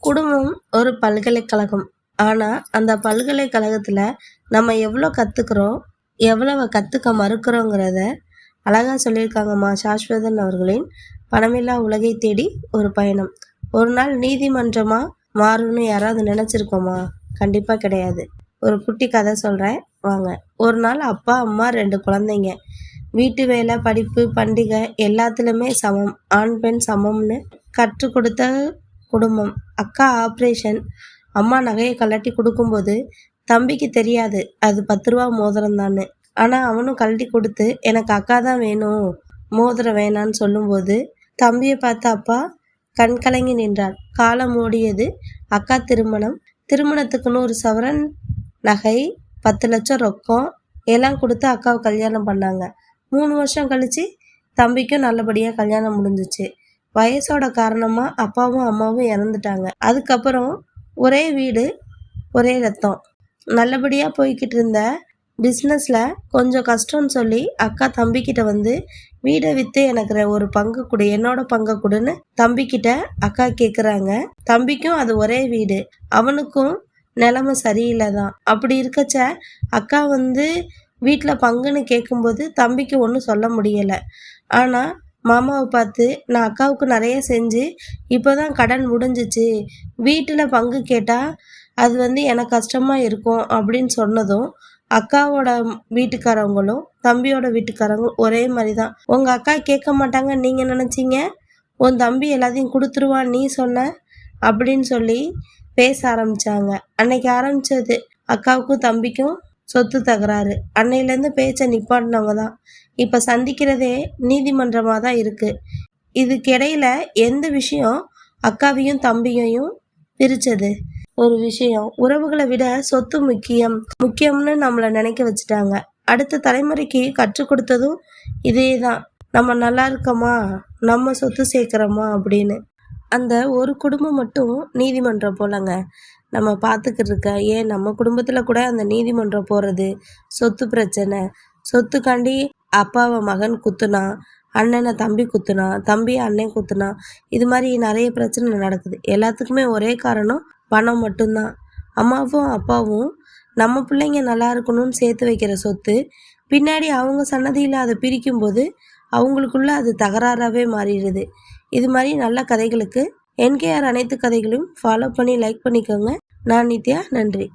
குடும்பம் ஒரு பல்கலைக்கழகம். ஆனா, அந்த பல்கலைக்கழகத்துல நம்ம எவ்வளோ கத்துக்கிறோம், எவ்வளவு கத்துக்க மறுக்கிறோங்கிறத அழகா சொல்லியிருக்காங்கம்மா சாஸ்வதன் அவர்களின் "பணமில்லா உலகை தேடி ஒரு பயணம்". ஒரு நாள் நீதிமன்றமா மாறும்னு யாராவது நினைச்சிருக்கோமா? கண்டிப்பா கிடையாது. ஒரு குட்டி கதை சொல்றேன் வாங்க. ஒரு நாள் அப்பா, அம்மா 2 குழந்தைங்க. வீட்டு வேலை, படிப்பு, பண்டிகை எல்லாத்துலயுமே சமம். ஆண், பெண் சமம்னு கற்றுக் கொடுத்த குடும்பம். அக்கா ஆப்ரேஷன். அம்மா நகையை கழட்டி கொடுக்கும்போது தம்பிக்கு தெரியாது அது 10 ரூபா மோதிரம் தான்னு. ஆனா அவனும் கழட்டி கொடுத்து எனக்கு அக்கா தான் வேணும், மோதிரம் வேணான்னு சொல்லும்போது தம்பியை பார்த்த அப்பா கண் கலங்கி நின்றார். காலம் ஓடியது. அக்கா திருமணம். திருமணத்துக்கு 100 சவரன் நகை, 10 லட்சம் ரொக்கம் எல்லாம் கொடுத்து அக்காவை கல்யாணம் பண்ணாங்க. 3 வருஷம் கழிச்சு தம்பிக்கும் நல்லபடியா கல்யாணம் முடிஞ்சிச்சு. வயசோட காரணமா அப்பாவும் அம்மாவும் இறந்துட்டாங்க. அதுக்கப்புறம் ஒரே வீடு, ஒரே ரத்தம். நல்லபடியா போய்கிட்டு இருந்த பிஸ்னஸ்ல கொஞ்சம் கஷ்டம்னு சொல்லி அக்கா தம்பிக்கிட்ட வந்து வீடை வித்து எனக்கு ஒரு பங்கு கொடு, என்னோட பங்கை கொடுன்னு தம்பிக்கிட்ட அக்கா கேட்குறாங்க. தம்பிக்கும் அது ஒரே வீடு, அவனுக்கும் நிலைமை சரியில்லை தான். அப்படி இருக்கச்ச அக்கா வந்து வீட்டில் பங்குன்னு கேட்கும்போது தம்பிக்கு ஒன்றும் சொல்ல முடியலை. ஆனால் மாமாவை பார்த்து நான் அக்காவுக்கு நிறைய செஞ்சு இப்போ தான் கடன் முடிஞ்சிச்சு, வீட்டில் பங்கு கேட்டால் அது வந்து எனக்கு கஷ்டமாக இருக்கும் அப்படின்னு சொன்னதும் அக்காவோட வீட்டுக்காரவங்களும் தம்பியோட வீட்டுக்காரங்களும் ஒரே மாதிரி தான். உங்கள் அக்கா கேட்க மாட்டாங்க நீங்கள் நினச்சிங்க, உன் தம்பி எல்லாத்தையும் கொடுத்துருவான் நீ சொன்ன அப்படின்னு சொல்லி பேச ஆரம்பித்தாங்க. அன்னைக்கு ஆரம்பித்தது அக்காவுக்கும் தம்பிக்கும் சொத்து தகராறு. அன்னையிலேருந்து பேச்சை நிப்பாட்டினவங்க தான் இப்போ சந்திக்கிறதே நீதிமன்றமாக தான் இருக்குது. இதுக்கிடையில் எந்த விஷயம் அக்காவையும் தம்பியையும் பிரித்தது? ஒரு விஷயம், உறவுகளை விட சொத்து முக்கியம்னு நம்மளை நினைக்க வச்சுட்டாங்க. அடுத்த தலைமுறைக்கு கற்றுக் கொடுத்ததும் இதே தான். நம்ம நல்லா இருக்கோமா, நம்ம சொத்து சேர்க்குறோமா அப்படின்னு. அந்த ஒரு குடும்பம் மட்டும் நீதிமன்றம் போலங்க நம்ம பார்த்துக்கிட்டு இருக்க. ஏன் நம்ம குடும்பத்தில் கூட அந்த நீதிமன்றம் போகிறது சொத்து பிரச்சனை. சொத்துக்காண்டி அப்பாவை மகன் குத்துனா, அண்ணனை தம்பி குத்துனா, தம்பியை அண்ணன் குத்துனா, இது மாதிரி நிறைய பிரச்சனை நடக்குது. எல்லாத்துக்குமே ஒரே காரணம் பணம் மட்டும்தான். அம்மாவும் அப்பாவும் நம்ம பிள்ளைங்க நல்லா இருக்கணும்னு சேர்த்து வைக்கிற சொத்து பின்னாடி அவங்க சன்னதியில் அதை பிரிக்கும்போது அவங்களுக்குள்ள அது தகராறாகவே மாறிடுது. இது மாதிரி நல்ல கதைகளுக்கு NKR அனைத்து கதைகளையும் ஃபாலோ பண்ணி லைக் பண்ணிக்கோங்க. நான் நித்யா. நன்றி.